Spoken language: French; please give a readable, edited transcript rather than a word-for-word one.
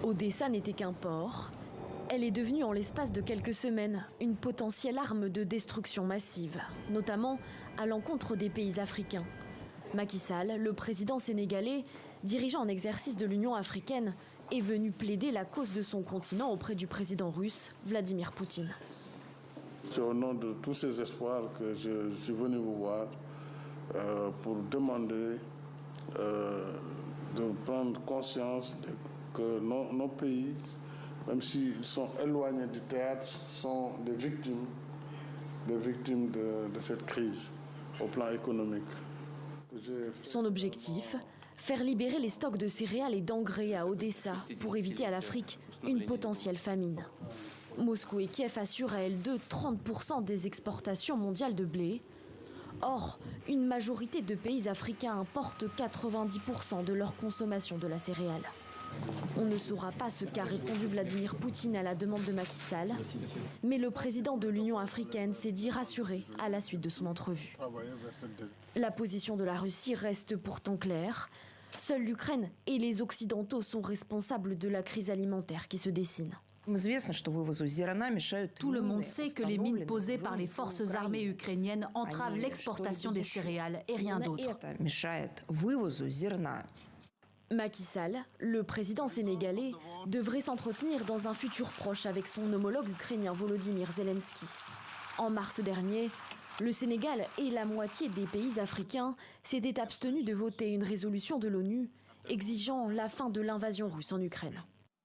Odessa n'était qu'un port. Elle est devenue en l'espace de quelques semaines une potentielle arme de destruction massive, notamment à l'encontre des pays africains. Macky Sall, le président sénégalais, dirigeant en exercice de l'Union africaine, est venu plaider la cause de son continent auprès du président russe, Vladimir Poutine. C'est au nom de tous ces espoirs que je suis venu vous voir pour demander de prendre conscience que nos pays, même s'ils sont éloignés du théâtre, sont des victimes de cette crise au plan économique. Son objectif, faire libérer les stocks de céréales et d'engrais à Odessa pour éviter à l'Afrique une potentielle famine. Moscou et Kiev assurent à elles deux 30% des exportations mondiales de blé. Or, une majorité de pays africains importent 90% de leur consommation de la céréale. On ne saura pas ce qu'a répondu Vladimir Poutine à la demande de Macky Sall, mais le président de l'Union africaine s'est dit rassuré à la suite de son entrevue. La position de la Russie reste pourtant claire. Seule l'Ukraine et les Occidentaux sont responsables de la crise alimentaire qui se dessine. Tout le monde sait que les mines posées par les forces armées ukrainiennes entravent l'exportation des céréales et rien d'autre. Macky Sall, le président sénégalais, devrait s'entretenir dans un futur proche avec son homologue ukrainien Volodymyr Zelensky. En mars dernier, le Sénégal et la moitié des pays africains s'étaient abstenus de voter une résolution de l'ONU exigeant la fin de l'invasion russe en Ukraine.